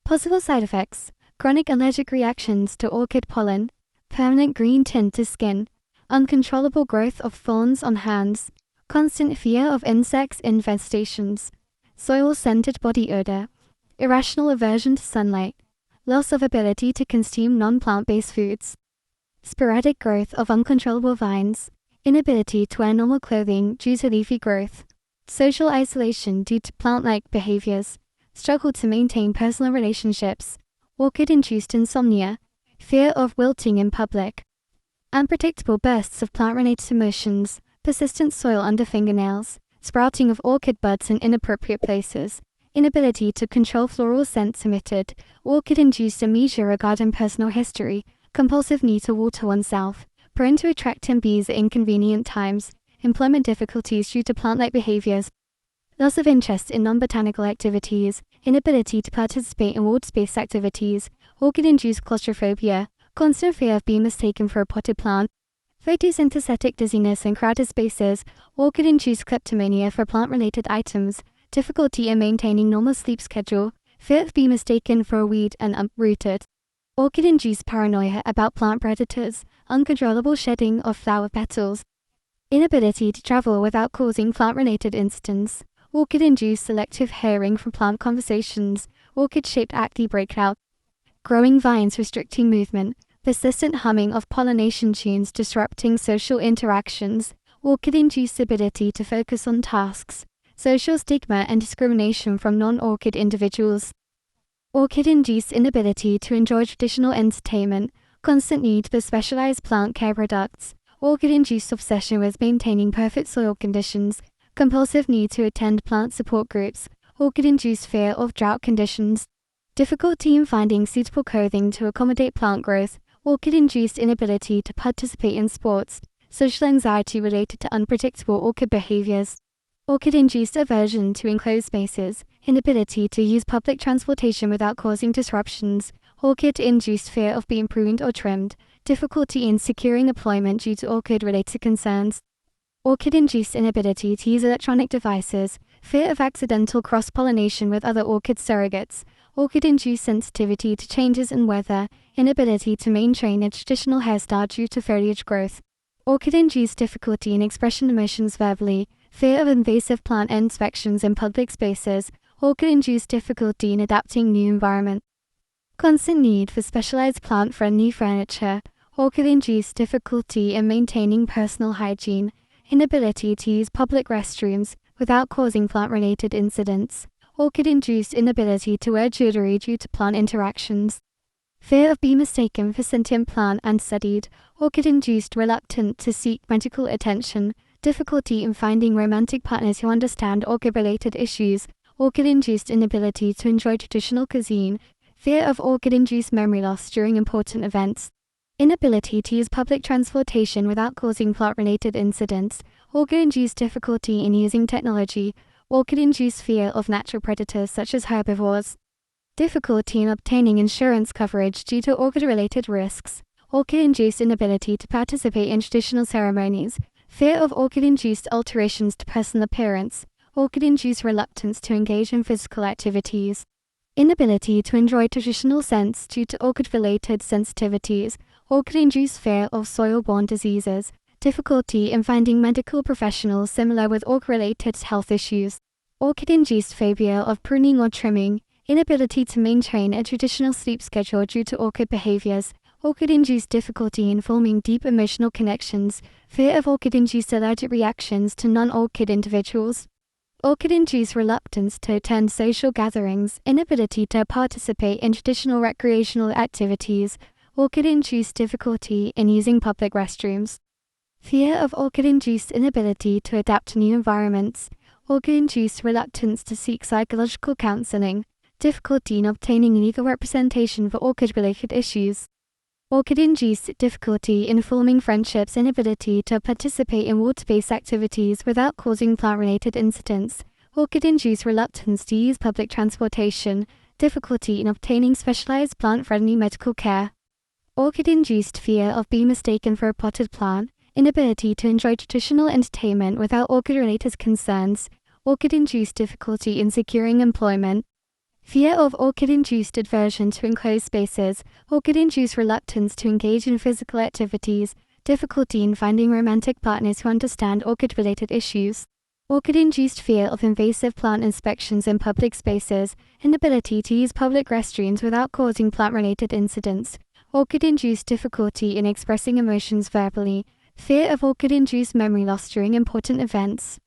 Possible side effects: chronic allergic reactions to orchid pollen, permanent green tint to skin, uncontrollable growth of thorns on hands, constant fear of insects infestations, soil-scented body odor, irrational aversion to sunlight, loss of ability to consume non-plant-based foods, sporadic growth of uncontrollable vines, inability to wear normal clothing due to leafy growth, social isolation due to plant-like behaviors, struggle to maintain personal relationships, orchid-induced insomnia, fear of wilting in public, unpredictable bursts of plant-related emotions, persistent soil under fingernails, sprouting of orchid buds in inappropriate places, inability to control floral scents emitted, orchid-induced amnesia regarding personal history, compulsive need to water oneself, prone to attracting bees at inconvenient times, employment difficulties due to plant-like behaviors, loss of interest in non-botanical activities, inability to participate in water-based activities, orchid-induced claustrophobia, constant fear of being mistaken for a potted plant, photosynthetic dizziness in crowded spaces, orchid-induced kleptomania for plant-related items, difficulty in maintaining normal sleep schedule, fear of being mistaken for a weed and uprooted, orchid-induced paranoia about plant predators, uncontrollable shedding of flower petals, inability to travel without causing plant-related incidents, orchid-induced selective hearing from plant conversations, orchid-shaped acne breakout, growing vines restricting movement, persistent humming of pollination tunes disrupting social interactions, orchid-induced ability to focus on tasks, social stigma and discrimination from non-orchid individuals, orchid-induced inability to enjoy traditional entertainment, constant need for specialized plant care products, orchid-induced obsession with maintaining perfect soil conditions, compulsive need to attend plant support groups, orchid-induced fear of drought conditions, difficulty in finding suitable clothing to accommodate plant growth, orchid-induced inability to participate in sports, social anxiety related to unpredictable orchid behaviors, orchid-induced aversion to enclosed spaces, inability to use public transportation without causing disruptions, orchid-induced fear of being pruned or trimmed, difficulty in securing employment due to orchid-related concerns, orchid-induced inability to use electronic devices, fear of accidental cross-pollination with other orchid surrogates, orchid-induced sensitivity to changes in weather, inability to maintain a traditional hairstyle due to foliage growth, orchid-induced difficulty in expressing emotions verbally, fear of invasive plant inspections in public spaces, orchid-induced difficulty in adapting new environment, constant need for specialized plant-friendly furniture, orchid-induced difficulty in maintaining personal hygiene, inability to use public restrooms without causing plant-related incidents, orchid-induced inability to wear jewelry due to plant interactions, fear of being mistaken for sentient plant and studied, orchid-induced reluctant to seek medical attention, difficulty in finding romantic partners who understand orchid-related issues, orchid-induced inability to enjoy traditional cuisine, fear of orchid-induced memory loss during important events, inability to use public transportation without causing plant-related incidents, orchid-induced difficulty in using technology, orchid-induced fear of natural predators such as herbivores, difficulty in obtaining insurance coverage due to orchid-related risks, orchid-induced inability to participate in traditional ceremonies, fear of orchid-induced alterations to personal appearance, orchid-induced reluctance to engage in physical activities, inability to enjoy traditional scents due to orchid-related sensitivities, orchid-induced fear of soil-borne diseases, difficulty in finding medical professionals similar with orchid-related health issues, orchid-induced phobia of pruning or trimming, inability to maintain a traditional sleep schedule due to orchid behaviors, orchid-induced difficulty in forming deep emotional connections, fear of orchid-induced allergic reactions to non-orchid individuals, orchid-induced reluctance to attend social gatherings, inability to participate in traditional recreational activities, orchid-induced difficulty in using public restrooms, fear of orchid-induced inability to adapt to new environments, orchid-induced reluctance to seek psychological counseling, difficulty in obtaining legal representation for orchid-related issues, orchid-induced difficulty in forming friendships, inability to participate in water-based activities without causing plant-related incidents, orchid-induced reluctance to use public transportation, difficulty in obtaining specialized plant-friendly medical care, orchid-induced fear of being mistaken for a potted plant, inability to enjoy traditional entertainment without orchid-related concerns, orchid-induced difficulty in securing employment, Fear of orchid-induced aversion to enclosed spaces, orchid-induced reluctance to engage in physical activities, difficulty in finding romantic partners who understand orchid-related issues. Orchid-induced fear of invasive plant inspections in public spaces, inability to use public restrooms without causing plant-related incidents, orchid-induced difficulty in expressing emotions verbally, fear of orchid-induced memory loss during important events.